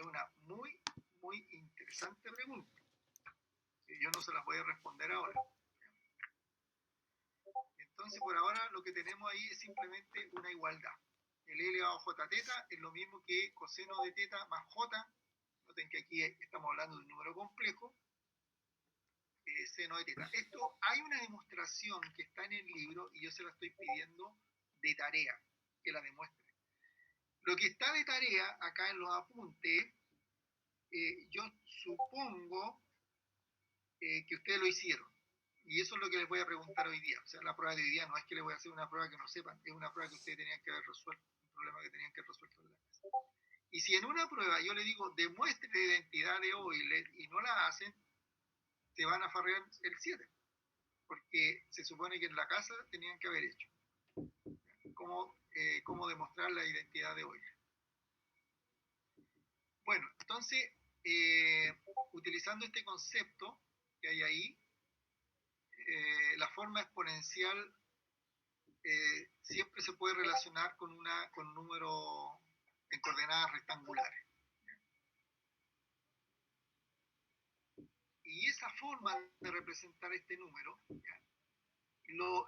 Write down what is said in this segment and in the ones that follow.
una muy, muy interesante pregunta, que yo no se las voy a responder ahora. Entonces, por ahora lo que tenemos ahí es simplemente una igualdad. El L elevado a J teta es lo mismo que coseno de teta más J. Noten que aquí estamos hablando de un número complejo, seno de teta. Esto, hay una demostración que está en el libro y yo se la estoy pidiendo de tarea, que la demuestre. Lo que está de tarea acá en los apuntes, yo supongo que ustedes lo hicieron. Y eso es lo que les voy a preguntar hoy día. O sea, la prueba de hoy día no es que les voy a hacer una prueba que no sepan, es una prueba que ustedes tenían que haber resuelto, un problema que tenían que haber resuelto en la casa. Y si en una prueba yo le digo, demuestre la identidad de Euler y no la hacen, se van a farrear el 7. Porque se supone que en la casa tenían que haber hecho. Cómo demostrar la identidad de Euler. Bueno, entonces, utilizando este concepto que hay ahí, la forma exponencial siempre se puede relacionar con un número en coordenadas rectangulares. Y esa forma de representar este número,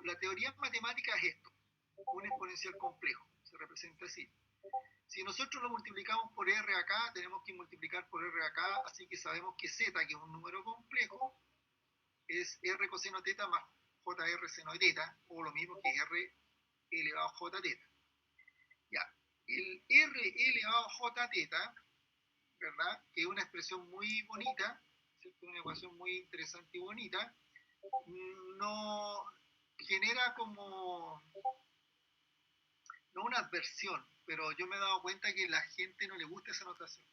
la teoría matemática es esto, un exponencial complejo, se representa así. Si nosotros lo multiplicamos por r acá, tenemos que multiplicar por r acá, así que sabemos que z, que es un número complejo, es r coseno teta más jr seno de teta, o lo mismo que r elevado a j teta. Ya, el r elevado a j teta, ¿verdad? Que es una expresión muy bonita, ¿cierto? Una ecuación muy interesante y bonita, no genera como, no una adversión, pero yo me he dado cuenta que a la gente no le gusta esa notación.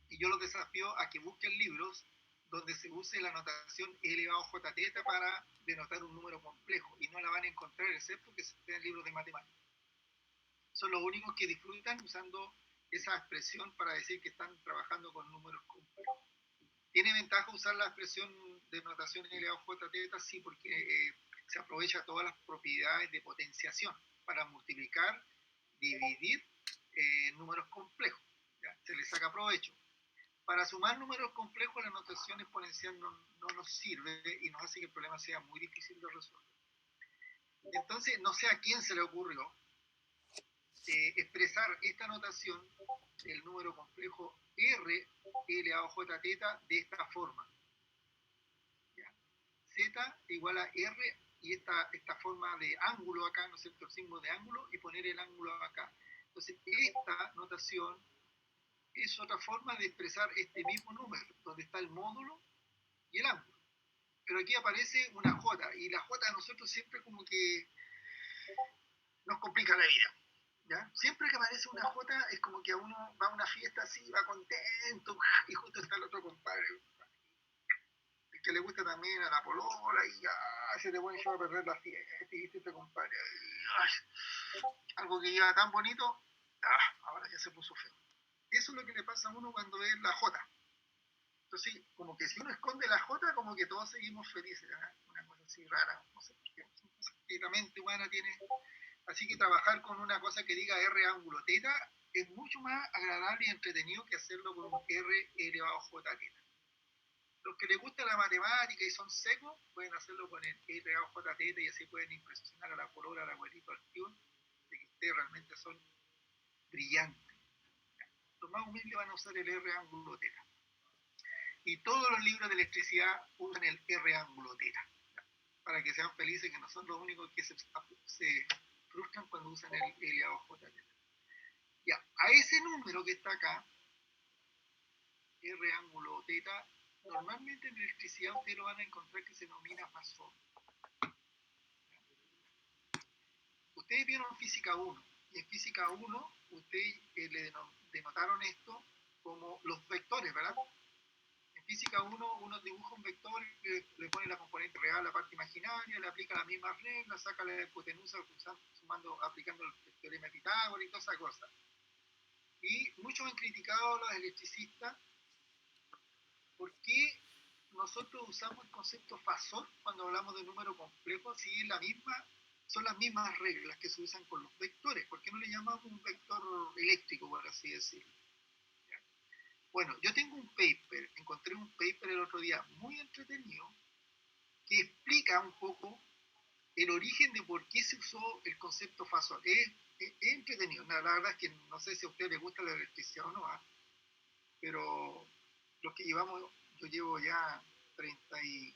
Y yo los desafío a que busquen libros donde se use la notación e elevado a j teta para denotar un número complejo, y no la van a encontrar excepto que sean libros de matemáticas. Son los únicos que disfrutan usando esa expresión para decir que están trabajando con números complejos. ¿Tiene ventaja usar la expresión de notación e elevado a j teta? Sí, porque se aprovecha todas las propiedades de potenciación para multiplicar, dividir números complejos. ¿Ya? Se le saca provecho. Para sumar números complejos, la notación exponencial no nos sirve y nos hace que el problema sea muy difícil de resolver. Entonces, no sé a quién se le ocurrió expresar esta notación, el número complejo r elevado a j teta, de esta forma. ¿Ya? Z igual a r y esta forma de ángulo acá, ¿no es cierto? El símbolo de ángulo y poner el ángulo acá. Entonces, esta notación es otra forma de expresar este mismo número, donde está el módulo y el ángulo. Pero aquí aparece una J, y la J a nosotros siempre como que nos complica la vida. ¿Ya? Siempre que aparece una J es como que a uno va a una fiesta así, va contento, y justo está el otro compadre, el que le gusta también a la polola, y se te puede llevar a perder la fiesta, y viste este compadre, algo que iba tan bonito, ahora ya se puso feo. Eso es lo que le pasa a uno cuando ve la J. Entonces, como que si uno esconde la J, como que todos seguimos felices, ¿verdad? Una cosa así rara, no sé por qué, son cosas que la mente humana tiene. Así que trabajar con una cosa que diga R ángulo teta es mucho más agradable y entretenido que hacerlo con un R elevado a J teta. Los que les gusta la matemática y son secos, pueden hacerlo con el R elevado a J teta, y así pueden impresionar a la polola, al abuelito, al tío, de que ustedes realmente son brillantes. Los más humildes van a usar el R ángulo teta. Y todos los libros de electricidad usan el R ángulo teta, para que sean felices, que no son los únicos que se frustran cuando usan el elevado a J teta. Ya, a ese número que está acá, R ángulo teta, normalmente en electricidad ustedes lo van a encontrar que se denomina fasor. Ustedes vieron física 1, y en física 1 ustedes le denotaron esto como los vectores, ¿verdad? En física 1 uno dibuja un vector, le pone la componente real a la parte imaginaria, le aplica la misma regla, saca la hipotenusa aplicando el teorema de Pitágoras y toda esa cosa. Y muchos han criticado a los electricistas por qué nosotros usamos el concepto fasor cuando hablamos de número complejo, si es la misma son las mismas reglas que se usan con los vectores. ¿Por qué no le llamamos un vector eléctrico, por así decirlo? Bueno, yo tengo un paper, encontré un paper el otro día muy entretenido que explica un poco el origen de por qué se usó el concepto fasor. Es entretenido. La verdad es que no sé si a usted le gusta la electricidad o no, pero los que llevamos, yo llevo ya 30 y,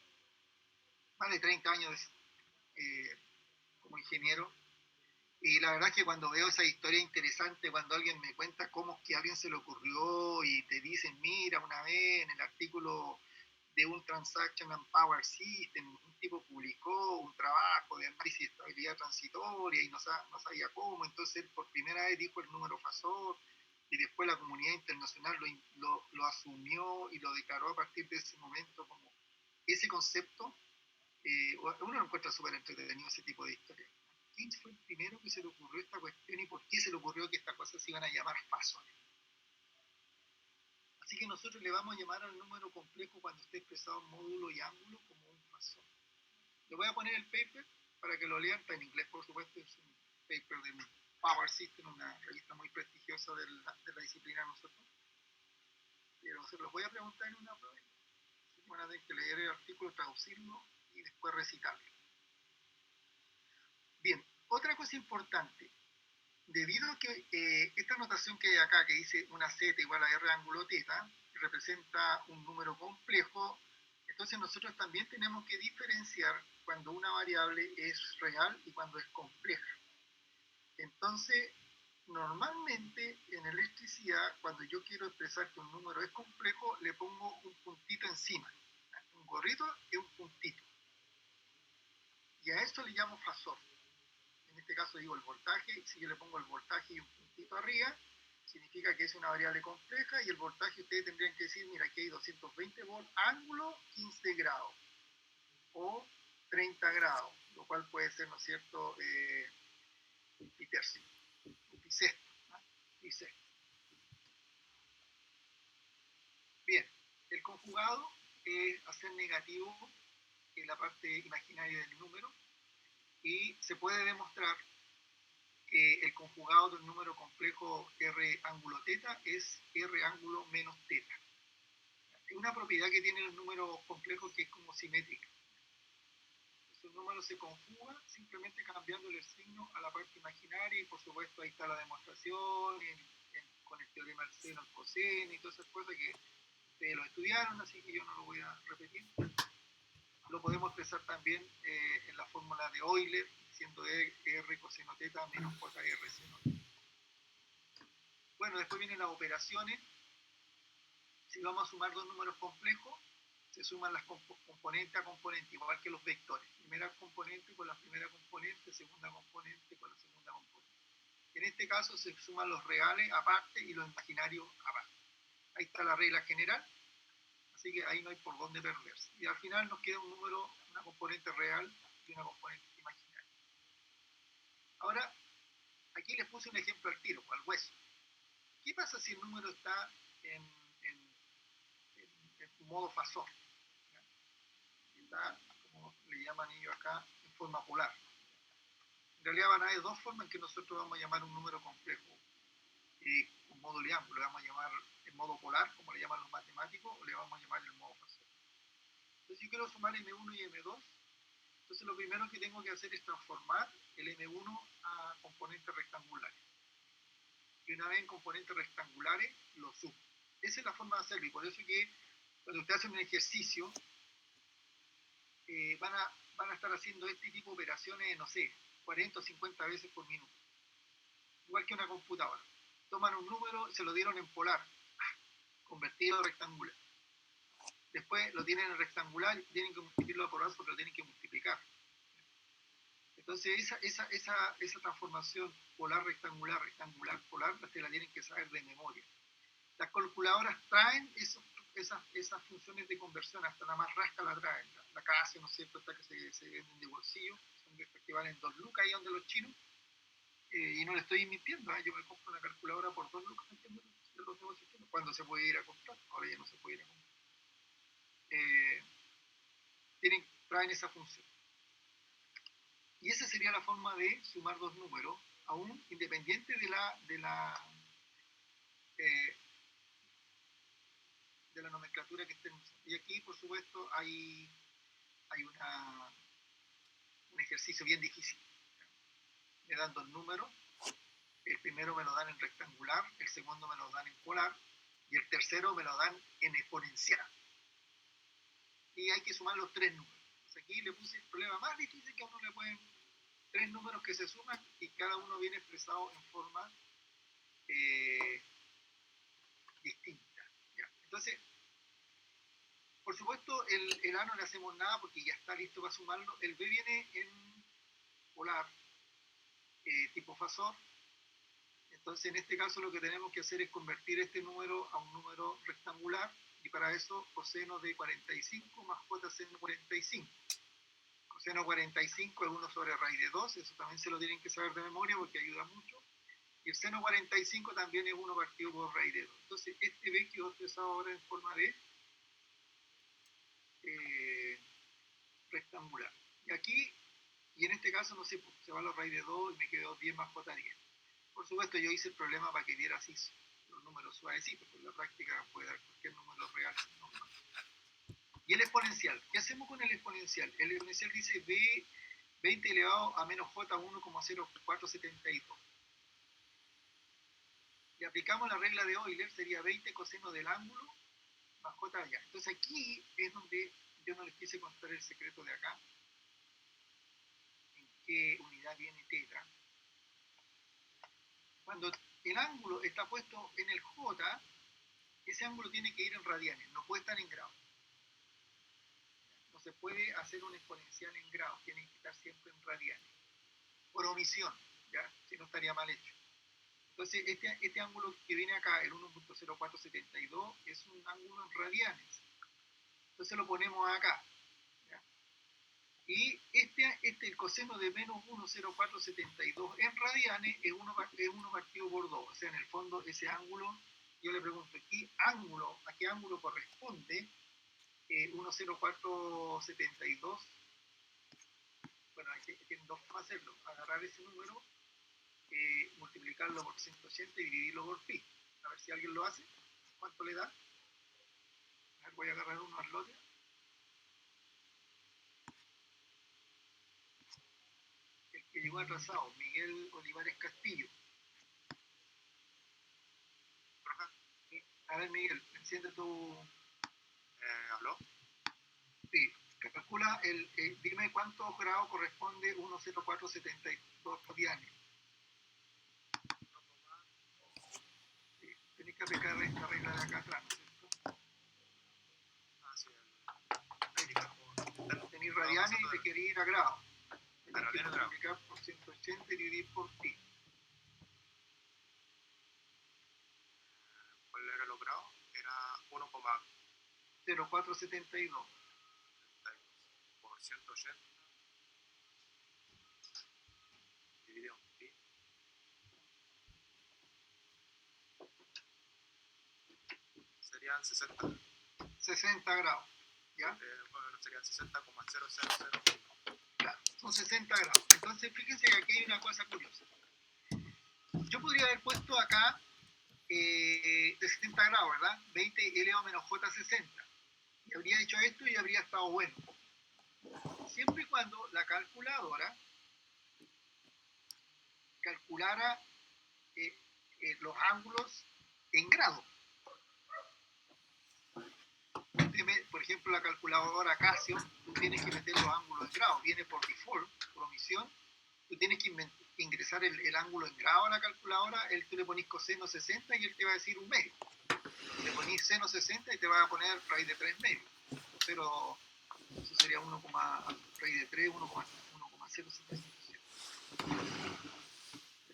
más de 30 años eh, como ingeniero. Y la verdad es que cuando veo esa historia interesante, cuando alguien me cuenta cómo es que a alguien se le ocurrió y te dicen, mira, una vez en el artículo de un Transaction and Power System, un tipo publicó un trabajo de análisis de estabilidad transitoria y no sabía cómo, entonces él por primera vez dijo el número Fasor y después la comunidad internacional lo asumió y lo declaró a partir de ese momento como ese concepto. Uno lo encuentra súper entretenido ese tipo de historias. ¿Quién fue el primero que se le ocurrió esta cuestión y por qué se le ocurrió que estas cosas se iban a llamar fasores? Así que nosotros le vamos a llamar al número complejo cuando esté expresado en módulo y ángulo como un fasor. Le voy a poner el paper para que lo lean, está en inglés por supuesto, es un paper de Power System, una revista muy prestigiosa de la disciplina de nosotros. Pero se los voy a preguntar en una prueba. Van a tener que leer el artículo, traducirlo y después recitarlo. Bien, otra cosa importante. Debido a que esta notación que hay acá, que dice una z igual a r ángulo θ, representa un número complejo, entonces nosotros también tenemos que diferenciar cuando una variable es real y cuando es compleja. Entonces, normalmente en electricidad, cuando yo quiero expresar que un número es complejo, le pongo un puntito encima. Un gorrito y un puntito. Y a esto le llamo fasor. En este caso digo el voltaje, si yo le pongo el voltaje y un puntito arriba, significa que es una variable compleja y el voltaje ustedes tendrían que decir, mira, aquí hay 220 volts, ángulo 15 grados o 30 grados, lo cual puede ser, ¿no es cierto?, pitercio, bisexto, ¿no? Bisexto. Bien, el conjugado es hacer negativo en la parte imaginaria del número y se puede demostrar que el conjugado del número complejo R ángulo θ es R ángulo menos θ. Es una propiedad que tienen los números complejos que es como simétrica. Entonces, el número se conjuga simplemente cambiándole el signo a la parte imaginaria y por supuesto ahí está la demostración con el teorema del seno, el coseno y todas esas cosas que ustedes lo estudiaron, así que yo no lo voy a repetir. Lo podemos expresar también en la fórmula de Euler, siendo R coseno θ menos JR seno θ. Bueno, después vienen las operaciones. Si vamos a sumar dos números complejos, se suman las componente a componente, igual que los vectores. Primera componente con la primera componente, segunda componente con la segunda componente. En este caso se suman los reales aparte y los imaginarios aparte. Ahí está la regla general, así que ahí no hay por dónde perderse. Y al final nos queda un número, una componente real y una componente imaginaria. Ahora, aquí les puse un ejemplo al tiro, al hueso. ¿Qué pasa si el número está en modo fasor? Está, como le llaman ellos acá, en forma polar. En realidad van a haber dos formas en que nosotros vamos a llamar un número complejo. Un modo ángulo, le vamos a llamar en modo polar, como le llaman los matemáticos, o le vamos a llamar el modo fasor. Entonces yo quiero sumar M1 y M2, entonces lo primero que tengo que hacer es transformar el M1 a componentes rectangulares. Y una vez en componentes rectangulares, lo sumo. Esa es la forma de hacerlo, y por eso que cuando usted hace un ejercicio, van a estar haciendo este tipo de operaciones, no sé, 40 o 50 veces por minuto. Igual que una computadora. Toman un número, se lo dieron en polar, convertido a rectangular. Después lo tienen en rectangular y tienen que multiplicarlo por 2 porque lo tienen que multiplicar. Entonces esa transformación polar, rectangular, rectangular, polar, ustedes la tienen que saber de memoria. Las calculadoras traen esas funciones de conversión, hasta la más rasca la traen. La casa, ¿no es cierto?, esta que se venden de bolsillo, son de estas que valen 2 lucas ahí donde los chinos, y no le estoy mintiendo, yo me compro una calculadora por 2 lucas de los negocios chinos, cuando se puede ir a comprar, ahora ya no se puede ir a comprar. Traen esa función. Y esa sería la forma de sumar dos números, aún independiente eh, de la nomenclatura que estemos usando. Y aquí, por supuesto, hay un ejercicio bien difícil. Me dan dos números, el primero me lo dan en rectangular, el segundo me lo dan en polar, y el tercero me lo dan en exponencial. Y hay que sumar los tres números. Entonces aquí le puse el problema más difícil, que a uno le pueden tres números que se suman y cada uno viene expresado en forma distinta. ¿Ya? Entonces, por supuesto, el A no le hacemos nada porque ya está listo para sumarlo. El B viene en polar, tipo fasor. Entonces, en este caso, lo que tenemos que hacer es convertir este número a un número rectangular, y para eso coseno de 45 más j seno 45. Coseno 45 es 1 sobre raíz de 2, eso también se lo tienen que saber de memoria porque ayuda mucho. Y el seno 45 también es 1 partido por raíz de 2. Entonces, este B quedó expresado ahora en forma de rectangular. Y aquí, y en este caso, no sé, pues, se va la raíz de 2 y me quedó 10 más j10. Por supuesto, yo hice el problema para que viera así los números suavecitos, porque en la práctica puede dar cualquier número real. ¿No? Y el exponencial. ¿Qué hacemos con el exponencial? El exponencial dice b 20 elevado a menos j 1,0472. Le aplicamos la regla de Euler, sería 20 coseno del ángulo más j allá. Entonces aquí es donde yo no les quise contar el secreto de acá, en qué unidad viene teta. Cuando el ángulo está puesto en el j, ese ángulo tiene que ir en radianes, no puede estar en grados. No se puede hacer un exponencial en grados, tiene que estar siempre en radianes. Por omisión, ¿ya? Si no estaría mal hecho. Entonces, este ángulo que viene acá, el 1,0472, es un ángulo en radianes. Entonces lo ponemos acá. ¿Ya? Y el coseno de menos 1,0472 en radianes es 1 partido por 2. O sea, en el fondo, ese ángulo, yo le pregunto, ¿a qué ángulo corresponde 1,0472? Bueno, tienen dos formas de hacerlo. Agarrar ese número, multiplicarlo por 180 y dividirlo por pi. A ver si alguien lo hace. ¿Cuánto le da? A ver, voy a agarrar uno al lote. El que llegó atrasado, Miguel Olivares Castillo. A ver, Miguel, enciende tu... ¿Aló? Sí, calcula dime cuántos grados corresponde 1,0472 radianes. Sí, tenés que aplicar esta regla de acá atrás, ¿cierto? Tenéis radianes y te queréis ir a grados. Tenés que multiplicar por 180 y dividir por pi. ¿Cuál era el grado? Era 1,0472 por 180 dividido en pi. Serían 60 grados. ¿Ya? Bueno, serían 60,0001. Claro, son 60 grados. Entonces, fíjense que aquí hay una cosa curiosa. Yo podría haber puesto acá de 70 grados, ¿verdad? 20 elevado a menos j 60. Y habría hecho esto y habría estado bueno. Siempre y cuando la calculadora calculara los ángulos en grado. Por ejemplo, la calculadora Casio, tú tienes que meter los ángulos en grado. Viene por default, por omisión. Tú tienes que ingresar el ángulo en grado a la calculadora. Tú le ponís coseno 60 y él te va a decir un medio. Le ponís seno 60 y te va a poner raíz de 3 medios. Pero eso sería 1, raíz de 3, 1,0777.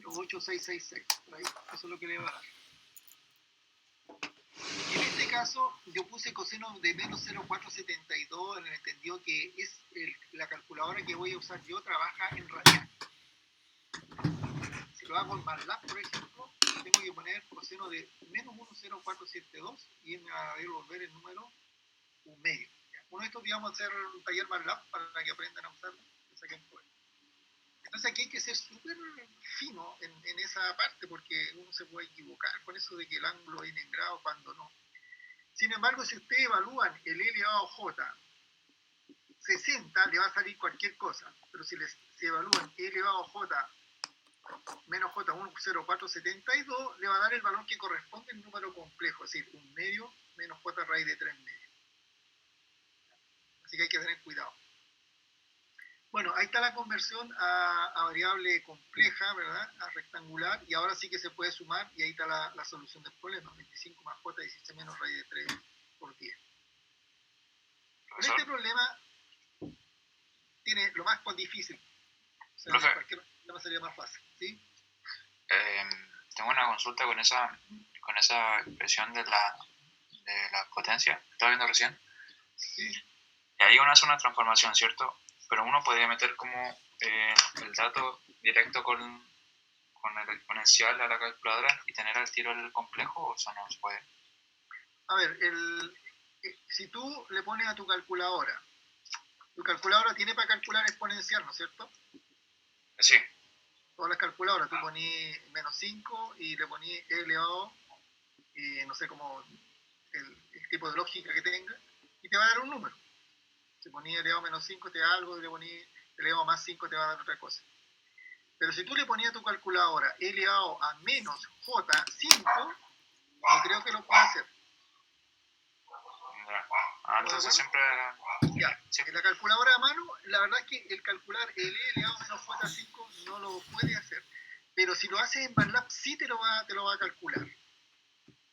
8666. Eso es lo que le va a dar. En este caso, yo puse coseno de menos 0,472 en el entendido que es la calculadora que voy a usar yo trabaja en radianes. Si lo hago en MATLAB, por ejemplo, tengo que poner coseno de menos 1,0472 y me va a devolver el número un medio. Uno de estos días vamos a hacer un taller MATLAB para que aprendan a usarlo. Entonces aquí hay que ser súper fino en esa parte porque uno se puede equivocar con eso de que el ángulo viene en grado cuando no. Sin embargo, si ustedes evalúan el E elevado a J 60, le va a salir cualquier cosa. Pero si evalúan E elevado a J menos J 1,0472, le va a dar el valor que corresponde al número complejo, es decir, 1 medio menos J raíz de 3 medios. Así que hay que tener cuidado. Bueno, ahí está la conversión a variable compleja, ¿verdad? A rectangular, y ahora sí que se puede sumar, y ahí está la solución del problema, 25 más J, 16 menos raíz de 3 por 10. Con este problema tiene lo más difícil. O sea, cualquier problema sería más fácil, ¿sí? Tengo una consulta con esa expresión de la potencia, estaba viendo recién. Sí. Y ahí uno hace una transformación, ¿cierto? Pero uno podría meter como el dato directo con el exponencial a la calculadora y tener al tiro el complejo, ¿o eso no se puede? A ver, si tú le pones a tu calculadora tiene para calcular exponencial, ¿no es cierto? Sí. Todas las calculadoras, tú ponías menos 5 y le ponías E elevado, no sé cómo, el tipo de lógica que tenga, y te va a dar un número. Si ponías elevado menos 5 te da algo, y le ponías elevado más 5 te va a dar otra cosa. Pero si tú le ponías a tu calculadora E elevado a menos J5, no creo que lo pueda hacer. Entonces siempre... Ya, en la calculadora a mano, la verdad es que el calcular el E elevado a menos J5 no lo puede hacer. Pero si lo haces en MATLAB, sí te lo va a calcular.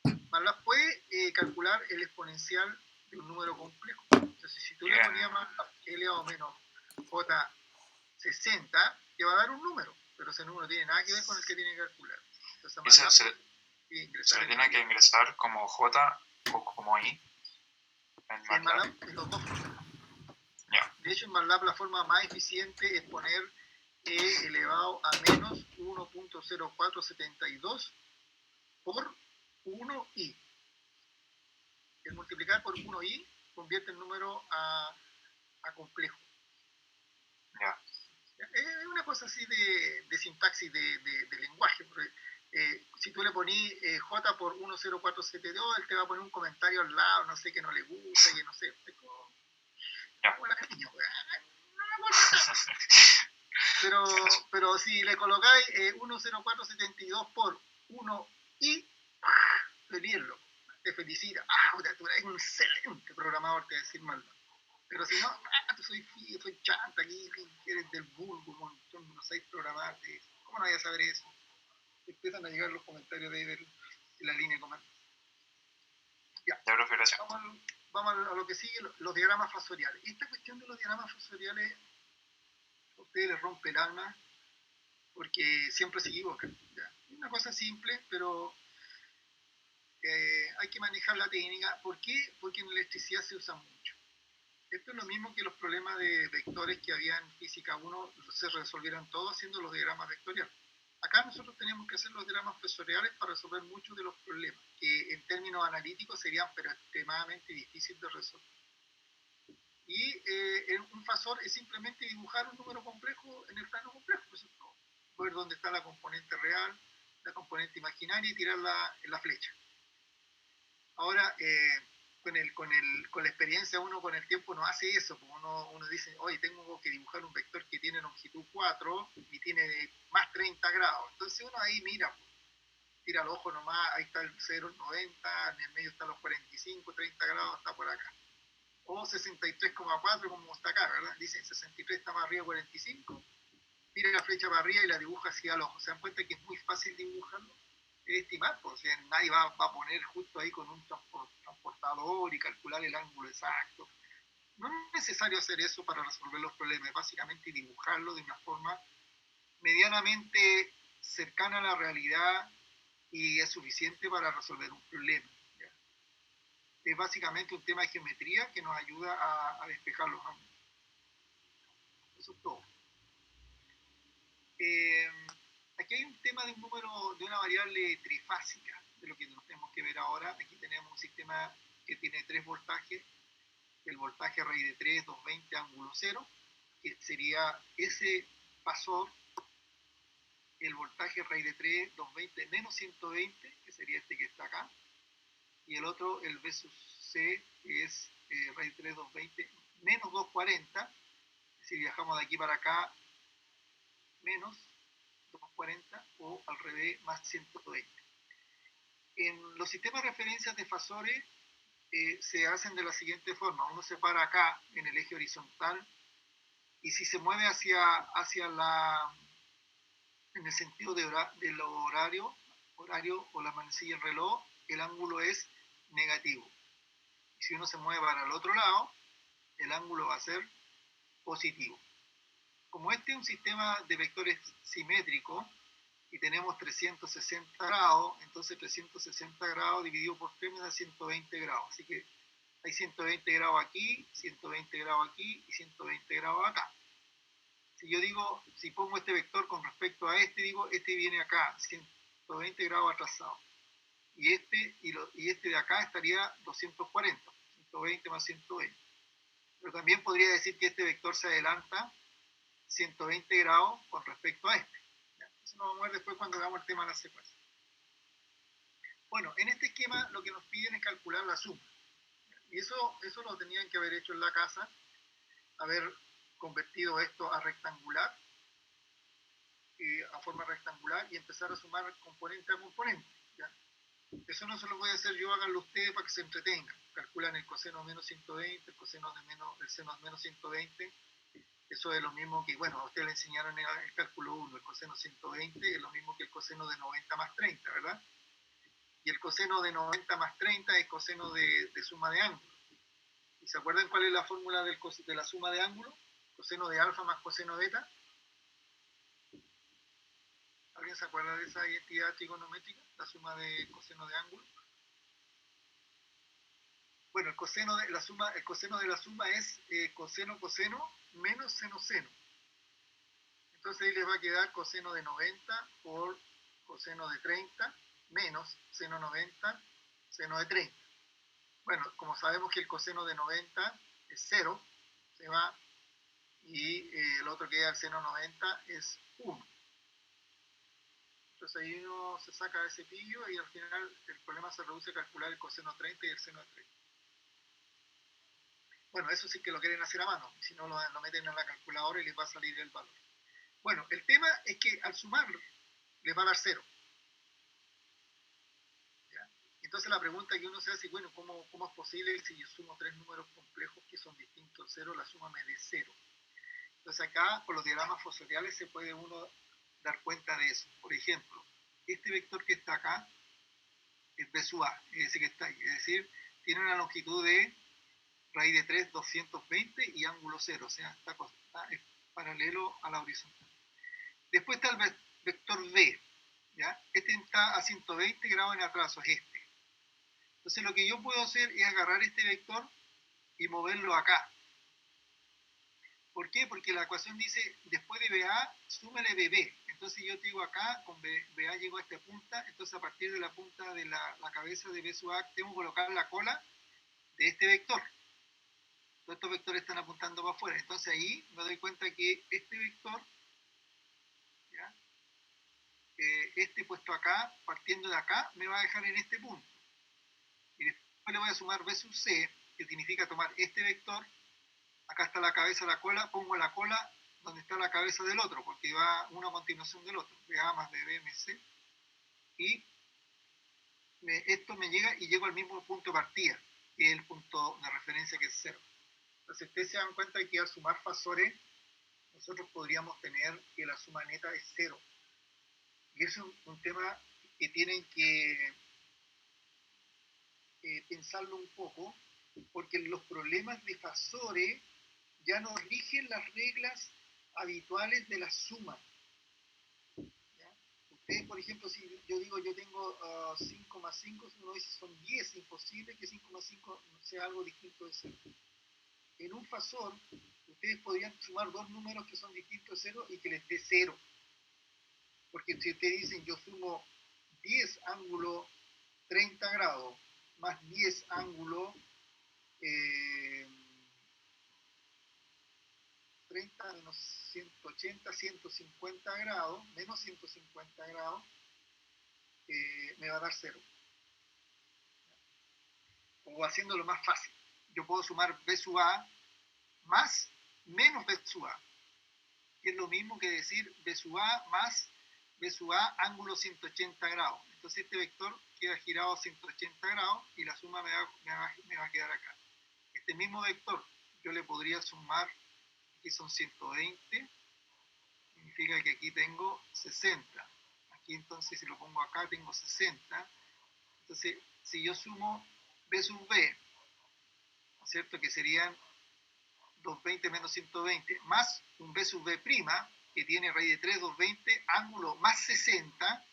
MATLAB puede calcular el exponencial de un número complejo. Entonces, si tú le ponías MATLAB E elevado a menos J60, te va a dar un número, pero ese número no tiene nada que ver con el que tiene que calcular. Entonces, MATLAB se tiene que ingresar como J o como I. En MATLAB, en los dos. De hecho, en MATLAB la forma más eficiente es poner E elevado a menos 1.0472 por 1i. El multiplicar por 1i convierte el número a complejo. Es una cosa así de sintaxis de lenguaje. Porque, si tú le ponís J por 10472, él te va a poner un comentario al lado, no sé, que no le gusta, que no sé. Es como la niña, pero si le colocáis 10472 por 1i, feliz, te felicita. Tú eres un excelente programador, te voy a decir mal. Pero si no, tú soy chanta aquí, eres del vulgo, no sabes programar. ¿Cómo no vayas a saber eso? Empiezan a llegar los comentarios de la línea de comando. Ya, vamos a lo que sigue, los diagramas fasoriales. Esta cuestión de los diagramas fasoriales a ustedes les rompe el alma porque siempre se equivocan. ¿Ya? Es una cosa simple, pero hay que manejar la técnica. ¿Por qué? Porque en electricidad se usa mucho. Esto es lo mismo que los problemas de vectores que había en física 1 se resolvieran todos haciendo los diagramas vectoriales. Acá nosotros tenemos que hacer los diagramas fasoriales para resolver muchos de los problemas, que en términos analíticos serían pero extremadamente difíciles de resolver. Y un fasor es simplemente dibujar un número complejo en el plano complejo, eso es todo. Ver dónde está la componente real, la componente imaginaria y tirarla en la flecha. Ahora, con la experiencia uno con el tiempo no hace eso, como uno dice, oye, tengo que dibujar un vector que tiene longitud 4 y tiene más 30 grados. Entonces uno ahí mira, tira el ojo nomás, ahí está el 0, el 90, en el medio están los 45, 30 grados, está por acá. O 63,4 como está acá, ¿verdad? Dice 63 está más arriba de 45, tira la flecha para arriba y la dibuja hacia el ojo. ¿Se dan cuenta que es muy fácil dibujarlo? Es estimar, pues, o sea, nadie va a poner justo ahí con un transportador y calcular el ángulo exacto. No es necesario hacer eso para resolver los problemas, es básicamente dibujarlo de una forma medianamente cercana a la realidad y es suficiente para resolver un problema. ¿Ya? Es básicamente un tema de geometría que nos ayuda a despejar los ángulos. Eso es todo. Aquí hay un tema de un número, de una variable trifásica, de lo que nos tenemos que ver ahora. Aquí tenemos un sistema que tiene 3 voltajes, el voltaje raíz de 3, 220, ángulo 0, que sería ese fasor el voltaje raíz de 3, 220 menos 120, que sería este que está acá, y el otro, el V sub C, es raíz de 3, 220 menos 240, si viajamos de aquí para acá, menos 240, o al revés, más 120. En los sistemas de referencias de fasores se hacen de la siguiente forma. Uno se para acá en el eje horizontal y si se mueve hacia en el sentido de lo horario o la manecilla del reloj, el ángulo es negativo. Y si uno se mueve para el otro lado, el ángulo va a ser positivo. Como este es un sistema de vectores simétrico y tenemos 360 grados, entonces 360 grados dividido por 3 me da 120 grados. Así que hay 120 grados aquí, 120 grados aquí y 120 grados acá. Si yo digo, si pongo este vector con respecto a este, digo, este viene acá, 120 grados atrasado. Y este de acá estaría 240, 120 más 120. Pero también podría decir que este vector se adelanta 120 grados con respecto a este. ¿Ya? Eso lo vamos a ver después cuando hagamos el tema de la secuencia. Bueno, en este esquema lo que nos piden es calcular la suma. Y eso lo tenían que haber hecho en la casa, haber convertido esto a rectangular, a forma rectangular, y empezar a sumar componente a componente. ¿Ya? Eso no se lo voy a hacer yo, háganlo ustedes para que se entretengan. Calculan el coseno menos 120, el seno menos 120. Eso es lo mismo que, bueno, a ustedes le enseñaron el cálculo 1, el coseno 120 es lo mismo que el coseno de 90 más 30, ¿verdad? Y el coseno de 90 más 30 es coseno de suma de ángulos. ¿Y se acuerdan cuál es la fórmula de la suma de ángulos? Coseno de alfa más coseno de beta. ¿Alguien se acuerda de esa identidad trigonométrica? La suma de coseno de ángulo. Bueno, el coseno de la suma es coseno menos seno seno. Entonces ahí les va a quedar coseno de 90 por coseno de 30 menos seno 90, seno de 30. Bueno, como sabemos que el coseno de 90 es 0, se va, y el otro que es el seno 90 es 1. Entonces ahí uno se saca ese pillo y al final el problema se reduce a calcular el coseno 30 y el seno de 30. Bueno, eso sí que lo quieren hacer a mano, si no lo meten en la calculadora y les va a salir el valor. Bueno, el tema es que al sumarlo les va a dar 0. ¿Ya? Entonces la pregunta que uno se hace, bueno, ¿cómo es posible si yo sumo tres números complejos que son distintos a 0, la suma me dé 0? Entonces acá, por los diagramas fosoriales, se puede uno dar cuenta de eso. Por ejemplo, este vector que está acá es B sub A, es decir, que está ahí. Es decir, tiene una longitud de raíz de 3, 220 y ángulo 0, o sea, está paralelo a la horizontal. Después está el vector B, ¿ya? Este está a 120 grados en atraso, es este. Entonces lo que yo puedo hacer es agarrar este vector y moverlo acá. ¿Por qué? Porque la ecuación dice, después de BA, súmele BB. Entonces yo digo acá, con BA llego a esta punta, entonces a partir de la punta de la cabeza de B sub A, tengo que colocar la cola de este vector. Todos estos vectores están apuntando para afuera. Entonces ahí me doy cuenta que este vector, ¿ya? Este puesto acá, partiendo de acá, me va a dejar en este punto. Y después le voy a sumar B sub C, que significa tomar este vector, acá está la cabeza de la cola, pongo la cola donde está la cabeza del otro, porque va uno a continuación del otro, BA más BB, MC, y esto me llega y llego al mismo punto de partida, que es el punto de referencia que es 0. Entonces ustedes se dan cuenta de que al sumar fasores, nosotros podríamos tener que la suma neta es 0. Y eso es un tema que tienen que pensarlo un poco, porque los problemas de fasores ya no rigen las reglas habituales de la suma. ¿Ya? Ustedes, por ejemplo, si yo digo yo tengo 5 más 5, uno dice son 10, imposible que 5 más 5 sea algo distinto de 0. En un fasor, ustedes podrían sumar dos números que son distintos de 0 y que les dé 0. Porque si ustedes dicen yo sumo 10 ángulo 30 grados más 10 ángulo 30 menos 180, 150 grados, menos 150 grados, me va a dar 0. O haciéndolo más fácil, yo puedo sumar B sub A más menos B sub A, que es lo mismo que decir B sub A más B sub A ángulo 180 grados. Entonces este vector queda girado a 180 grados y la suma me va a quedar acá. Este mismo vector yo le podría sumar, aquí son 120, significa que aquí tengo 60. Aquí entonces si lo pongo acá tengo 60. Entonces si yo sumo B sub B, ¿no es cierto? Que serían 220 menos 120, más un B sub B', que tiene raíz de 3, 220, ángulo más 60,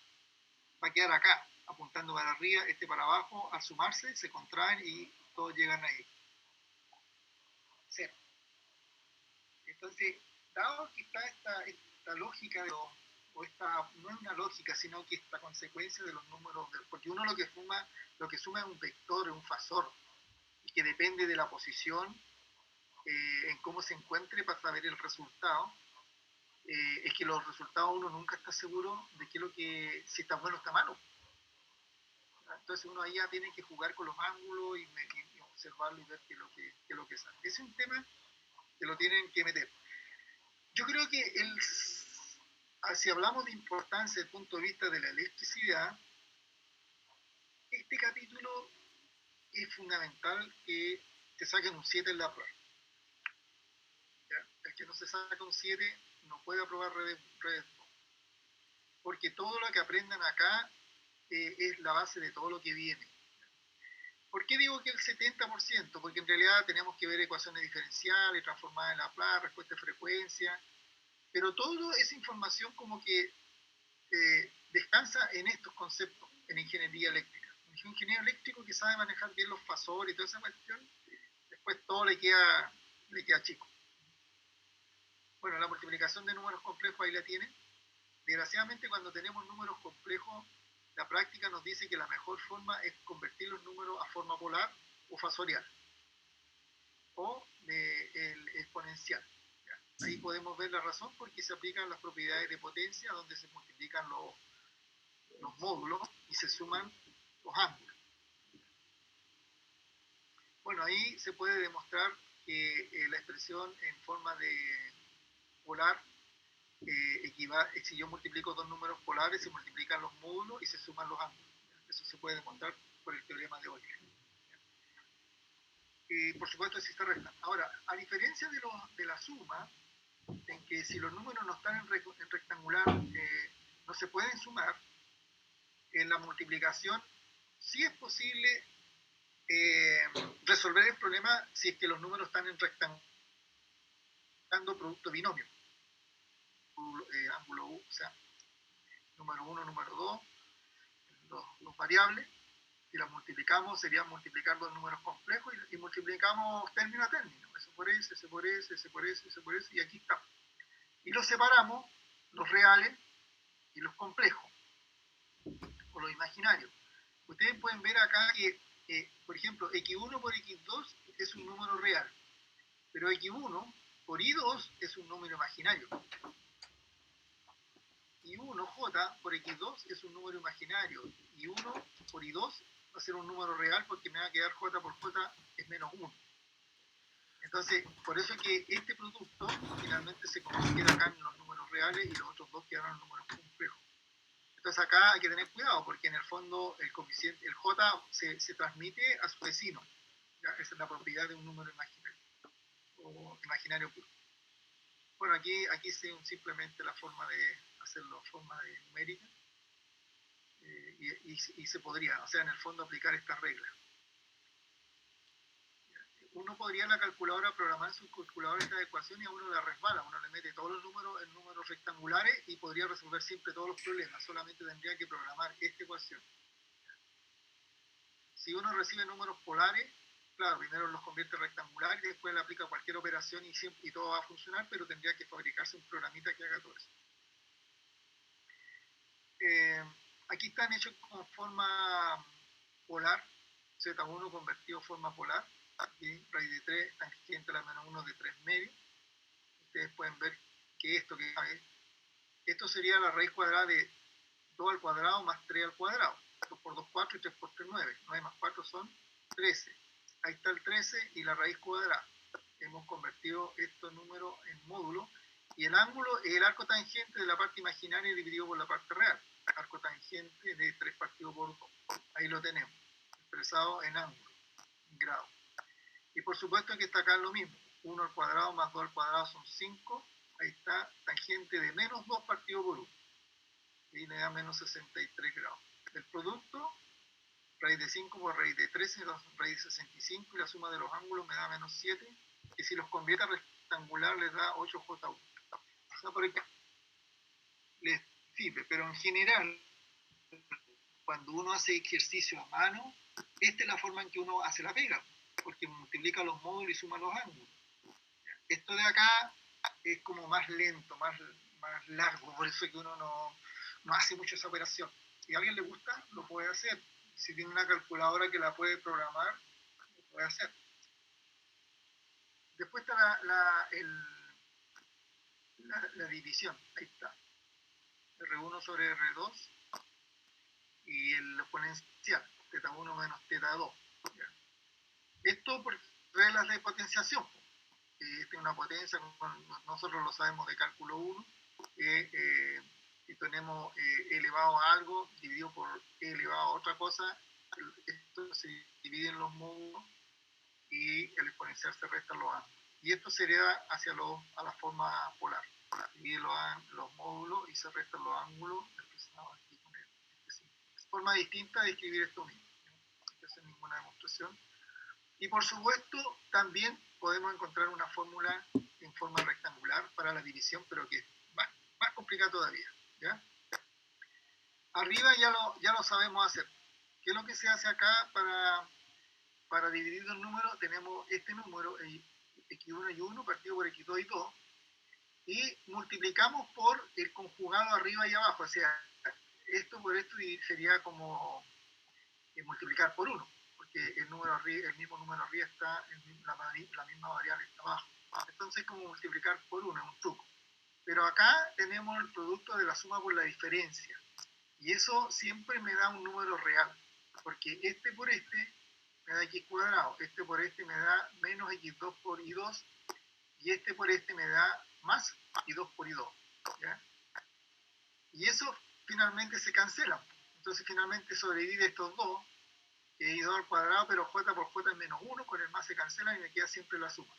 va a quedar acá, apuntando para arriba, este para abajo, al sumarse, se contraen y todos llegan ahí. 0. Entonces, dado que está esta lógica, o esta, no es una lógica, sino que esta consecuencia de los números, porque uno lo que suma es un vector, es un fasor, y que depende de la posición, en cómo se encuentre para saber el resultado, es que los resultados uno nunca está seguro de si está bueno o está malo. Entonces uno ahí ya tiene que jugar con los ángulos y observarlo y ver qué es lo que sale. Ese es un tema que lo tienen que meter. Yo creo que si hablamos de importancia desde el punto de vista de la electricidad, este capítulo es fundamental que te saquen un 7 en la prueba. ¿Ya? El que no se saca un 7 no puede aprobar redes 2, porque todo lo que aprendan acá es la base de todo lo que viene. ¿Por qué digo que el 70%? Porque en realidad tenemos que ver ecuaciones diferenciales, transformadas en Laplace, respuesta de frecuencia, pero toda esa información como que descansa en estos conceptos, en ingeniería eléctrica. Un ingeniero eléctrico que sabe manejar bien los fasores y toda esa cuestión, después todo le queda chico. Bueno, la multiplicación de números complejos ahí la tienen. Desgraciadamente, cuando tenemos números complejos, la práctica nos dice que la mejor forma es convertir los números a forma polar o fasorial, o el exponencial. ¿Ya? Ahí podemos ver la razón porque se aplican las propiedades de potencia, donde se multiplican los módulos y se suman los ángulos. Bueno, ahí se puede demostrar que la expresión en forma de polar si yo multiplico dos números polares, se multiplican los módulos y se suman los ángulos. Eso se puede demostrar por el teorema de Euler. Por supuesto, si se restan. Ahora, a diferencia de la suma, en que si los números no están en rectangular, no se pueden sumar, en la multiplicación sí es posible resolver el problema si es que los números están en rectangular, producto binomio. Ángulo U, o sea, número 1, número 2, los variables, si las multiplicamos sería multiplicar dos números complejos y multiplicamos término a término, ese por ese, ese por ese, ese por ese, ese por ese, y aquí está. Y los separamos, los reales y los complejos, o los imaginarios. Ustedes pueden ver acá que, por ejemplo, x1 por x2 es un número real, pero x1 por y2 es un número imaginario. Y 1j por x2 es un número imaginario, y 1 por y2 va a ser un número real porque me va a quedar j por j es menos 1. Entonces, por eso es que este producto finalmente se queda acá en los números reales y los otros dos quedaron en números complejos. Entonces acá hay que tener cuidado porque en el fondo el coeficiente, el j se transmite a su vecino. ¿Ya? Esa es la propiedad de un número imaginario o imaginario puro. Bueno, aquí simplemente la forma de hacerlo, forma de numérica, y se podría, o sea, en el fondo aplicar estas reglas. Uno podría en la calculadora programar en su calculadora esta ecuación y a uno la resbala, uno le mete todos los números en números rectangulares y podría resolver siempre todos los problemas, solamente tendría que programar esta ecuación. Si uno recibe números polares, claro, primero los convierte en rectangulares y después le aplica cualquier operación y todo va a funcionar, pero tendría que fabricarse un programita que haga todo eso. Aquí están hechos con forma polar, Z1 convertido a forma polar, aquí raíz de 3 tangente a la menos 1 de 3 medios, ustedes pueden ver que esto sería la raíz cuadrada de 2 al cuadrado más 3 al cuadrado. 2 por 2, 4 y 3 por 3, 9. 9 más 4 son 13. Ahí está el 13 y la raíz cuadrada. Hemos convertido estos números en módulos. Y el ángulo es el arco tangente de la parte imaginaria dividido por la parte real. Arco tangente de 3 partido por 2. Ahí lo tenemos, expresado en ángulo, en grado. Y por supuesto que está acá lo mismo. 1 al cuadrado más 2 al cuadrado son 5. Ahí está tangente de menos 2 partido por 1. Y le da menos 63 grados. El producto, raíz de 5 por raíz de 13, raíz de 65, y la suma de los ángulos me da menos 7, que si los convierte a rectangular les da 8J1. O sea, por el les sirve, pero en general, cuando uno hace ejercicio a mano, esta es la forma en que uno hace la pega, porque multiplica los módulos y suma los ángulos. Esto de acá es como más lento, más largo, por eso es que uno no hace mucho esa operación. Si a alguien le gusta, lo puede hacer. Si tiene una calculadora que la puede programar, lo puede hacer. Después está la división, ahí está. R1 sobre R2 y el exponencial, θ1 menos θ2. Esto por reglas de potenciación. Esta es una potencia, nosotros lo sabemos de cálculo 1, y tenemos e elevado a algo dividido por e elevado a otra cosa. Esto se divide en los módulos y el exponencial se resta los ángulos. Y esto sería a la forma polar. Divide los módulos y se restan los ángulos expresados aquí con este signo. Es forma distinta de escribir esto mismo. No hay que hacer ninguna demostración. Y por supuesto, también podemos encontrar una fórmula en forma rectangular para la división, pero que es más complicada todavía, ¿ya? Arriba ya lo sabemos hacer. ¿Qué es lo que se hace acá para dividir los números? Tenemos este número, x1 y 1, partido por x2 y 2, y multiplicamos por el conjugado arriba y abajo. O sea, esto por esto sería como multiplicar por 1. Porque el mismo número arriba está, la misma variable está abajo. Entonces, como multiplicar por 1, es un truco. Pero acá tenemos el producto de la suma por la diferencia. Y eso siempre me da un número real. Porque este por este me da x cuadrado. Este por este me da menos x2 por y2. Y este por este me da más y2 por y2. ¿Ya? Y eso finalmente se cancela. Entonces, finalmente sobrevive estos dos. Y2 al cuadrado, pero j por j es menos 1, con el más se cancela y me queda siempre la suma.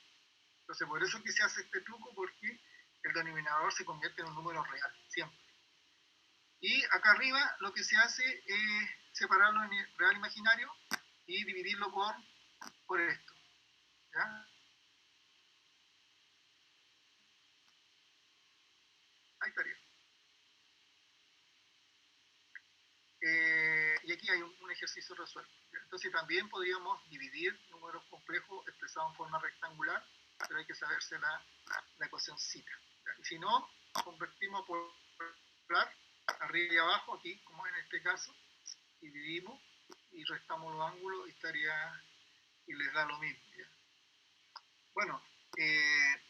Entonces, por eso que se hace este truco, porque el denominador se convierte en un número real, siempre. Y acá arriba lo que se hace es separarlo en real imaginario y dividirlo por esto. ¿Ya? Ahí estaría. Y aquí hay un ejercicio resuelto. Entonces también podríamos dividir números complejos expresados en forma rectangular, pero hay que saberse la ecuación cita. Y si no, convertimos por polar, arriba y abajo, aquí, como en este caso, y dividimos y restamos los ángulos y les da lo mismo. ¿Ya? Bueno,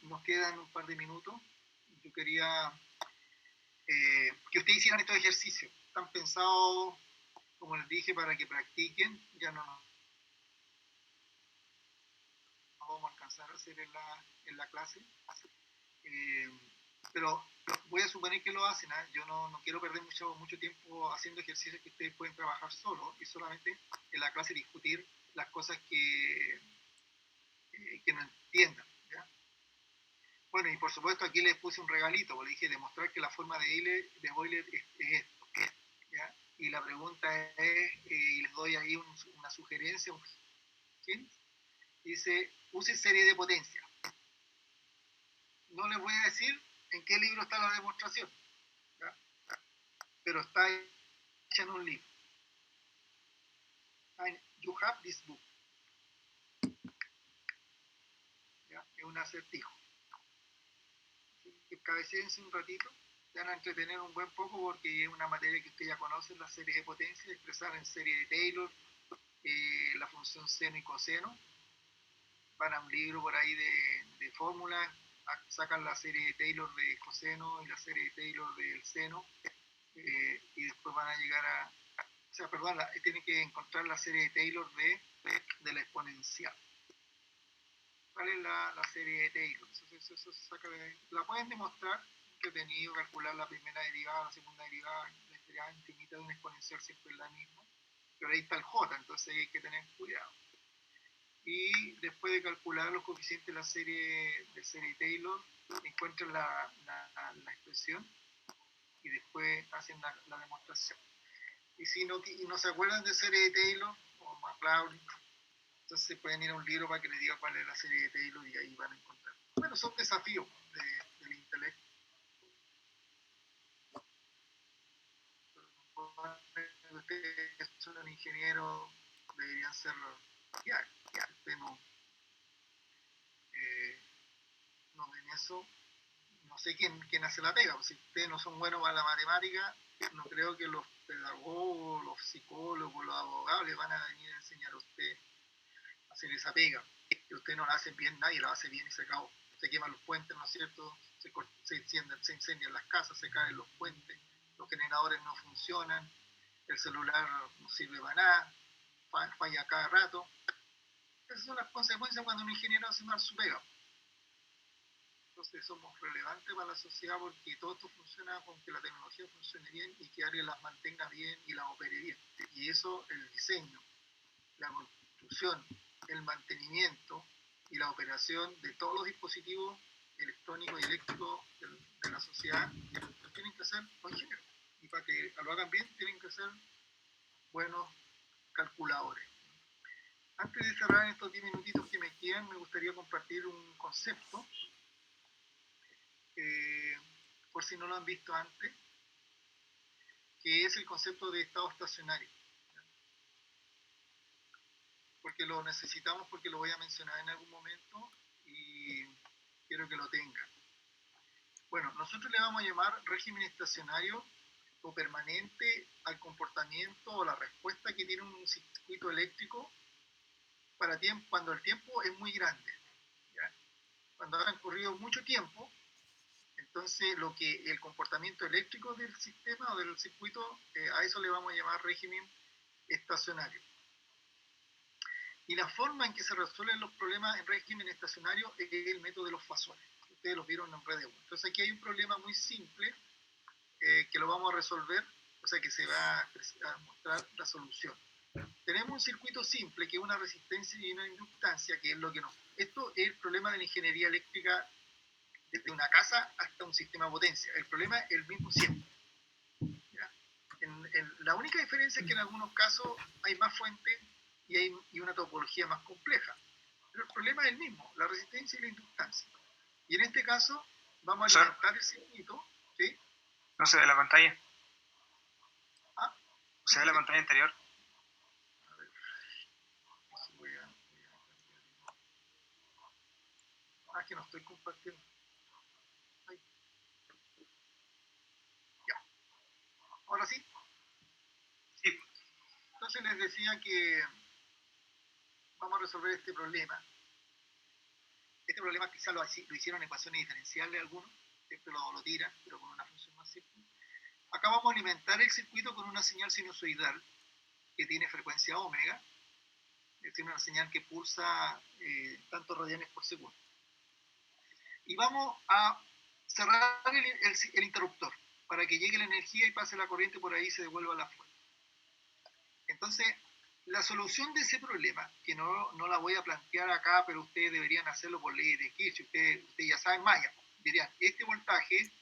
nos quedan un par de minutos. Yo quería que ustedes hicieran estos ejercicios. Están pensados, como les dije, para que practiquen. Ya no vamos a alcanzar a hacer en la clase. Pero voy a suponer que lo hacen. Yo no quiero perder mucho tiempo haciendo ejercicios que ustedes pueden trabajar solos y solamente en la clase discutir las cosas que no entiendan. ¿Ya? Bueno, y por supuesto aquí les puse un regalito, porque les dije demostrar que la forma de Euler es esto. ¿Ya? Y la pregunta es, y les doy ahí una sugerencia, ¿sí? Dice, use serie de potencia. No les voy a decir en qué libro está la demostración, ¿ya? Pero está hecha en un libro. You have this book. ¿Ya? Es un acertijo. Cabecéense un ratito, se van a entretener un buen poco porque es una materia que ustedes ya conocen, las series de potencia, expresar en serie de Taylor, la función seno y coseno. Van a un libro por ahí de fórmulas, sacan la serie de Taylor de coseno y la serie de Taylor del seno, y después van a llegar a, o sea, perdón, tienen que encontrar la serie de Taylor de la exponencial. ¿Cuál es la serie de Taylor? Eso se saca de ahí. La pueden demostrar, entretenido, calcular la primera derivada, la segunda derivada, la derivada infinita de una exponencial siempre es la misma, pero ahí está el j, entonces hay que tener cuidado. Y después de calcular los coeficientes de la serie Taylor, encuentran la expresión y después hacen la demostración. Y si no se acuerdan de serie de Taylor o Maclaurin, entonces pueden ir a un libro para que les diga cuál es la serie de Taylor y ahí van a encontrar. Bueno, son desafíos del intelecto. Ustedes son ingenieros, deberían serlo. Ya, usted no ven eso, no sé quién hace la pega. Si ustedes no son buenos para la matemática, no creo que los pedagogos, los psicólogos, los abogados les van a venir a enseñar a usted a hacer esa pega. Que usted no la hace bien, nadie la hace bien y se acabó. Se queman los puentes, ¿no es cierto? Se incendian las casas, se caen los puentes, los generadores no funcionan, el celular no sirve para nada, falla cada rato. Esas son las consecuencias cuando un ingeniero hace mal su pega. Entonces somos relevantes para la sociedad porque todo esto funciona con que la tecnología funcione bien y que alguien las mantenga bien y las opere bien. Y eso, el diseño, la construcción, el mantenimiento y la operación de todos los dispositivos electrónicos y eléctricos de la sociedad tienen que ser los ingenieros. Y para que lo hagan bien tienen que ser buenos calculadores. Antes de cerrar en estos 10 minutitos que me quedan, me gustaría compartir un concepto, por si no lo han visto antes, que es el concepto de estado estacionario. Porque lo necesitamos, porque lo voy a mencionar en algún momento y quiero que lo tengan. Bueno, nosotros le vamos a llamar régimen estacionario o permanente al comportamiento o la respuesta que tiene un circuito eléctrico cuando el tiempo es muy grande. ¿Ya? Cuando ha transcurrido mucho tiempo, entonces el comportamiento eléctrico del sistema o del circuito, a eso le vamos a llamar régimen estacionario. Y la forma en que se resuelven los problemas en régimen estacionario es el método de los fasores. Ustedes los vieron en Red 1. Entonces aquí hay un problema muy simple que lo vamos a resolver, o sea que se va a mostrar la solución. Tenemos un circuito simple que es una resistencia y una inductancia, que es lo que nos... Esto es el problema de la ingeniería eléctrica desde una casa hasta un sistema de potencia. El problema es el mismo siempre. La única diferencia es que en algunos casos hay más fuentes y una topología más compleja. Pero el problema es el mismo, la resistencia y la inductancia. Y en este caso vamos a alimentar el circuito. ¿Sí? No se ve la pantalla. ¿Ah? ¿Se ve la pantalla anterior? A ver. Que no estoy compartiendo. Ahí. Ya. Ahora sí. Sí. Entonces les decía que vamos a resolver este problema. Este problema quizá lo hicieron en ecuaciones diferenciales algunos, siempre lo tiran, pero con una función más simple. Acá vamos a alimentar el circuito con una señal sinusoidal que tiene frecuencia omega, tiene una señal que pulsa tantos radianes por segundo. Y vamos a cerrar el interruptor para que llegue la energía y pase la corriente por ahí y se devuelva a la fuente. Entonces, la solución de ese problema, que no la voy a plantear acá, pero ustedes deberían hacerlo por ley de Kirchhoff, ustedes ya saben Maya, dirían, este voltaje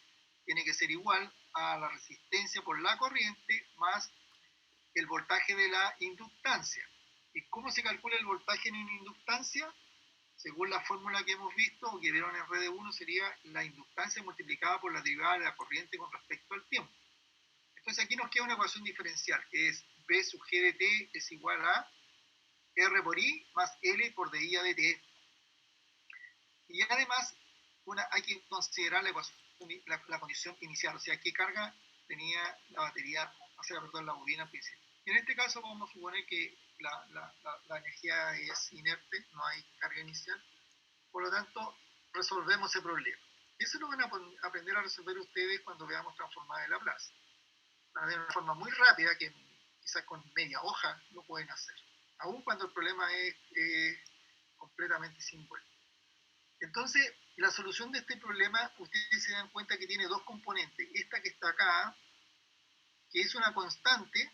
tiene que ser igual a la resistencia por la corriente más el voltaje de la inductancia. ¿Y cómo se calcula el voltaje en una inductancia? Según la fórmula que hemos visto o que vieron en Red 1, sería la inductancia multiplicada por la derivada de la corriente con respecto al tiempo. Entonces aquí nos queda una ecuación diferencial, que es B sub G de T es igual a R por I más L por DI a dt. Y además hay que considerar la condición inicial, o sea, qué carga tenía la batería, o sea, perdón, la bobina al principio. Y en este caso vamos a suponer que la energía es inerte, no hay carga inicial. Por lo tanto, resolvemos ese problema. Eso lo van a aprender a resolver ustedes cuando veamos transformada de Laplace. De una forma muy rápida, que quizás con media hoja lo pueden hacer, aun cuando el problema es completamente sin vuelta. Entonces, la solución de este problema, ustedes se dan cuenta que tiene dos componentes. Esta que está acá, que es una constante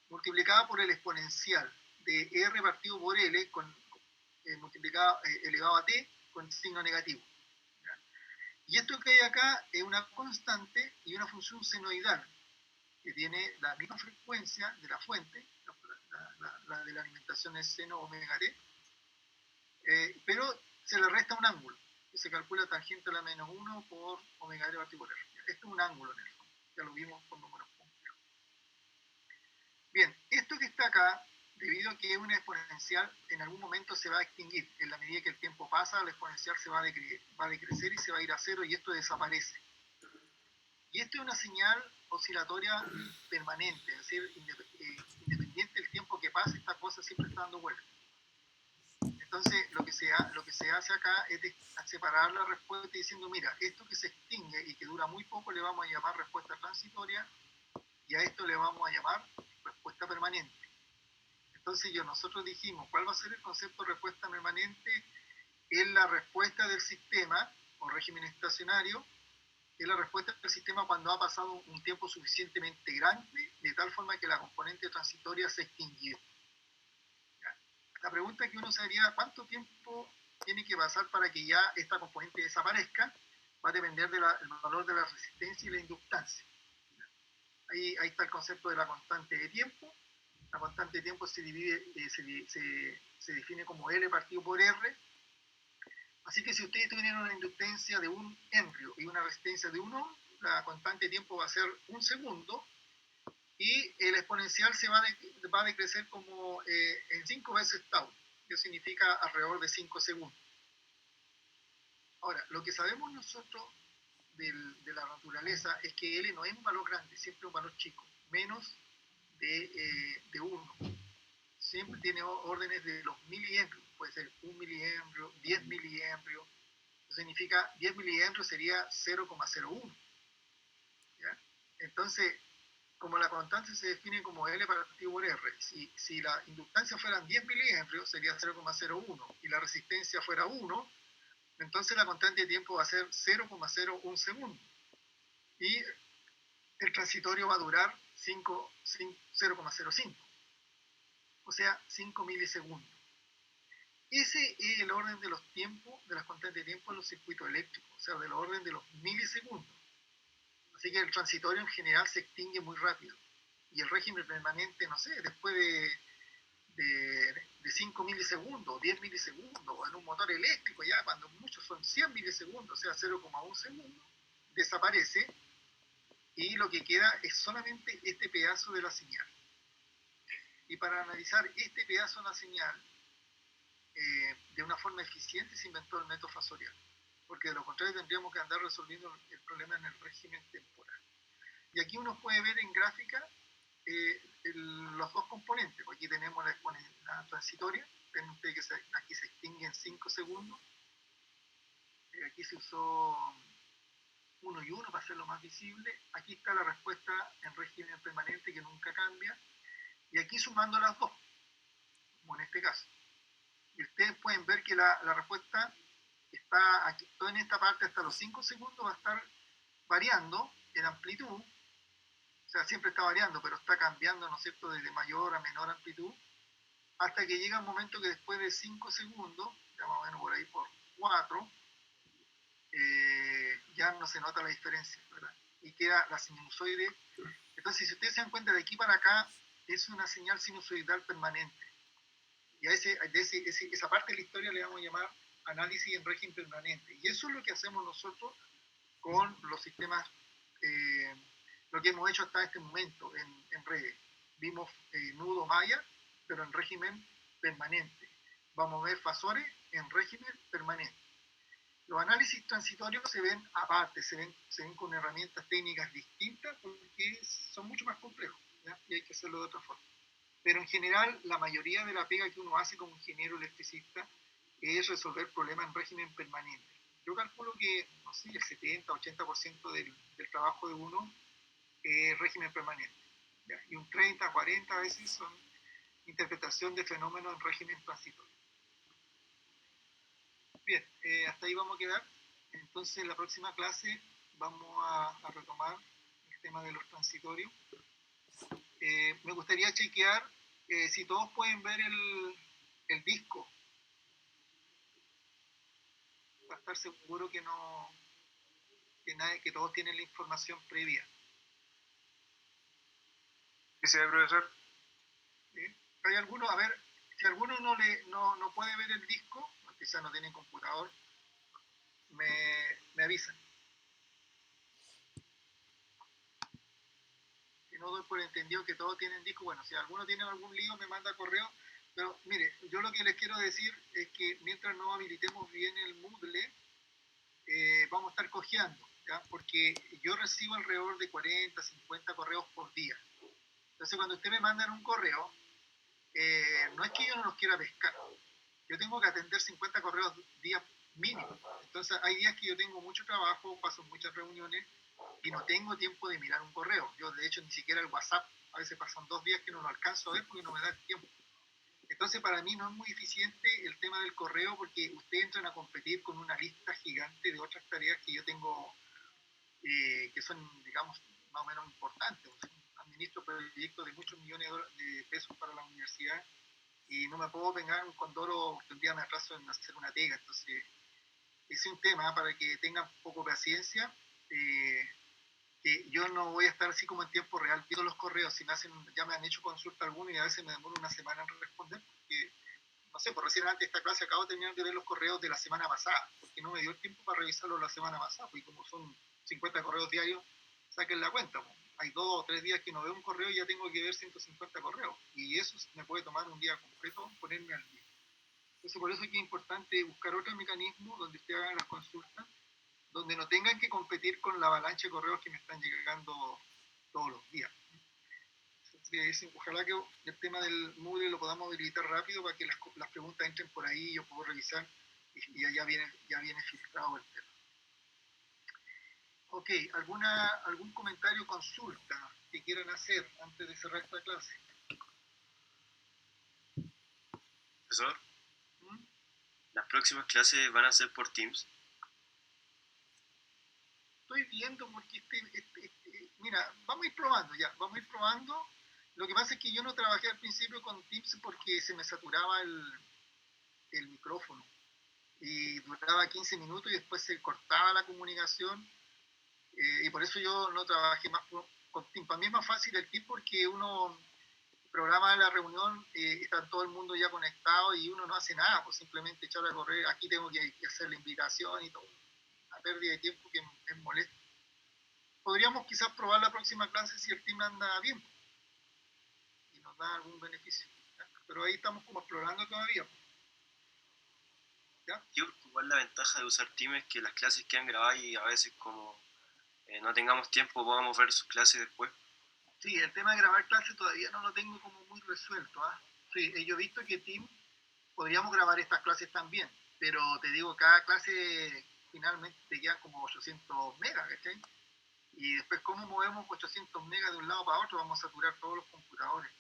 multiplicada por el exponencial de r partido por l multiplicado, elevado a t con signo negativo. ¿Ya? Y esto que hay acá es una constante y una función senoidal que tiene la misma frecuencia de la fuente, la de la alimentación es seno omega t, pero se le resta un ángulo, que se calcula tangente a la menos 1 por omega t partido por r. Esto es un ángulo en el fondo, ya lo vimos con números complejos. Bien, esto que está acá, debido a que es una exponencial, en algún momento se va a extinguir. En la medida que el tiempo pasa, la exponencial se va a decrecer y se va a ir a cero y esto desaparece. Y esto es una señal oscilatoria permanente, es decir, independiente del tiempo que pase, esta cosa siempre está dando vueltas. Entonces, lo que se hace acá es separar la respuesta diciendo, mira, esto que se extingue y que dura muy poco le vamos a llamar respuesta transitoria y a esto le vamos a llamar respuesta permanente. Entonces, nosotros dijimos, ¿cuál va a ser el concepto de respuesta permanente? Es la respuesta del sistema o régimen estacionario, es la respuesta del sistema cuando ha pasado un tiempo suficientemente grande, de tal forma que la componente transitoria se extinguió. La pregunta que uno se haría, ¿cuánto tiempo tiene que pasar para que ya esta componente desaparezca? Va a depender del valor de la resistencia y la inductancia. Ahí está el concepto de la constante de tiempo. La constante de tiempo se define como L partido por R. Así que si ustedes tuvieran una inductancia de 1 Henry y una resistencia de 1 ohm, la constante de tiempo va a ser 1 segundo y el exponencial se va a decrecer como en 5 veces tau, que significa alrededor de 5 segundos. Ahora, lo que sabemos nosotros de la naturaleza es que L no es un valor grande, siempre un valor chico, menos de 1. Siempre tiene órdenes de los milihenrios, puede ser 1 milihenrio, 10 milihenrios. Eso significa 10 milihenrios sería 0,01. ¿Ya? Entonces, como la constante se define como L partido por R, si la inductancia fueran 10 milihenrios sería 0,01 y la resistencia fuera 1, entonces la constante de tiempo va a ser 0,01 segundo. Y el transitorio va a durar 0,05. O sea, 5 milisegundos. Ese es el orden de los tiempos, de las constantes de tiempo en los circuitos eléctricos, o sea, del orden de los milisegundos. Así que el transitorio en general se extingue muy rápido. Y el régimen permanente, no sé, después de 5 milisegundos, 10 milisegundos, o en un motor eléctrico ya, cuando muchos son 100 milisegundos, o sea, 0,1 segundo, desaparece y lo que queda es solamente este pedazo de la señal. Y para analizar este pedazo de la señal de una forma eficiente se inventó el método fasorial, porque de lo contrario tendríamos que andar resolviendo el problema en el régimen temporal. Y aquí uno puede ver en gráfica los dos componentes. Aquí tenemos la transitoria, ven ustedes que aquí se extingue en 5 segundos, aquí se usó 1 y 1 para hacerlo más visible, aquí está la respuesta en régimen permanente que nunca cambia, y aquí sumando las dos, como en este caso. Y ustedes pueden ver que la respuesta está aquí, toda en esta parte hasta los 5 segundos va a estar variando en amplitud, o sea, siempre está variando, pero está cambiando, ¿no es cierto?, desde mayor a menor amplitud, hasta que llega un momento que después de 5 segundos, ya más o menos por ahí por 4, ya no se nota la diferencia, ¿verdad? Y queda la sinusoide. Entonces, si ustedes se dan cuenta, de aquí para acá es una señal sinusoidal permanente. Y a esa parte de la historia le vamos a llamar análisis en régimen permanente. Y eso es lo que hacemos nosotros con los sistemas, lo que hemos hecho hasta este momento en redes. Vimos nudo Maya, pero en régimen permanente. Vamos a ver fasores en régimen permanente. Los análisis transitorios se ven aparte, se ven con herramientas técnicas distintas porque son mucho más complejos, ¿ya? Y hay que hacerlo de otra forma. Pero en general, la mayoría de la pega que uno hace como ingeniero electricista es resolver problemas en régimen permanente. Yo calculo que, no sé, el 70-80% del trabajo de uno es régimen permanente. ¿Ya? Y un 30-40 a veces son interpretación de fenómenos en régimen transitorio. Bien, hasta ahí vamos a quedar. Entonces, en la próxima clase vamos a retomar el tema de los transitorios. Me gustaría chequear si todos pueden ver el disco, para estar seguro que no que todos tienen la información previa. ¿Qué se ve, profesor? ¿Sí? Hay algunos, a ver, si alguno no puede ver el disco, quizás no tienen computador, me avisan. Si no doy por entendido que todos tienen disco, bueno, si alguno tiene algún lío me manda correo, pero mire, yo lo que les quiero decir es que mientras no habilitemos bien el Moodle, vamos a estar cojeando, ¿ya? Porque yo recibo alrededor de 40, 50 correos por día. Entonces cuando usted me mandan un correo, no es que yo no los quiera pescar, yo tengo que atender 50 correos día mínimo. Entonces hay días que yo tengo mucho trabajo, paso muchas reuniones y no tengo tiempo de mirar un correo. Yo de hecho ni siquiera el WhatsApp, a veces pasan 2 días que no lo alcanzo a ver porque no me da el tiempo. Entonces para mí no es muy eficiente el tema del correo porque ustedes entran a competir con una lista gigante de otras tareas que yo tengo, que son, digamos, más o menos importantes. Administro proyectos de muchos millones de pesos para la universidad y no me puedo pegar un condoro que un día me atraso en hacer una pega. Entonces, ese es un tema para que tengan un poco de paciencia. Que yo no voy a estar así como en tiempo real viendo los correos. Si ya me han hecho consulta alguna y a veces me demoro una semana en responder. Porque, no sé, por recién antes de esta clase acabo de terminar de ver los correos de la semana pasada, porque no me dio el tiempo para revisarlos la semana pasada. Pues como son 50 correos diarios, saquen la cuenta. Pues. Hay 2 o 3 días que no veo un correo y ya tengo que ver 150 correos. Y eso me puede tomar un día completo ponerme al día. Entonces, por eso es que es importante buscar otro mecanismo donde usted haga las consultas, donde no tengan que competir con la avalancha de correos que me están llegando todos los días. Entonces, ojalá que el tema del Moodle lo podamos habilitar rápido para que las preguntas entren por ahí, yo puedo revisar y ya viene filtrado el tema. Ok, ¿algún comentario o consulta que quieran hacer antes de cerrar esta clase? Profesor, ¿Mm? las próximas clases van a ser por Teams. Estoy viendo porque mira, vamos a ir probando ya, vamos a ir probando. Lo que pasa es que yo no trabajé al principio con Teams porque se me saturaba el micrófono y duraba 15 minutos y después se cortaba la comunicación y por eso yo no trabajé más con Teams. Para mí es más fácil el Teams porque uno programa la reunión, está todo el mundo ya conectado y uno no hace nada, pues simplemente echar a correr, aquí tengo que hacer la invitación y todo. Una pérdida de tiempo que es molesta. Podríamos quizás probar la próxima clase si el Teams anda bien y nos da algún beneficio. ¿Ya? Pero ahí estamos como explorando todavía. ¿Ya? Yo, igual la ventaja de usar Teams es que las clases quedan grabadas y a veces como no tengamos tiempo podamos ver sus clases después. Sí, el tema de grabar clases todavía no lo tengo como muy resuelto. ¿Ah? Sí, yo he visto que Teams podríamos grabar estas clases también, pero te digo, cada clase finalmente te quedan como 800 megas, ¿cachai? Y después, ¿cómo movemos 800 megas de un lado para otro? Vamos a saturar todos los computadores.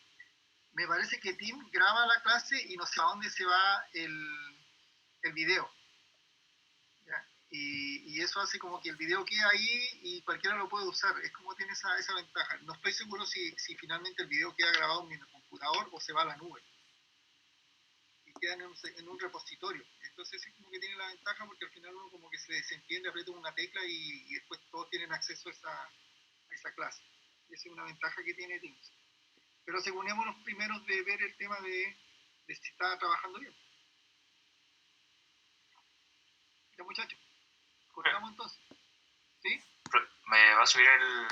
Me parece que Teams graba la clase y no sé a dónde se va el video. ¿Ya? Y eso hace como que el video queda ahí y cualquiera lo puede usar. Es como tiene esa ventaja. No estoy seguro si finalmente el video queda grabado en mi computador o se va a la nube. Y queda en un repositorio. Entonces es como que tiene la ventaja porque al final uno como que se desentiende, aprieta una tecla y después todos tienen acceso a esa clase. Esa es una ventaja que tiene Teams. Pero asegurémonos primero de ver el tema de si está trabajando bien. Ya muchachos, cortamos entonces. ¿Sí? Me va a subir el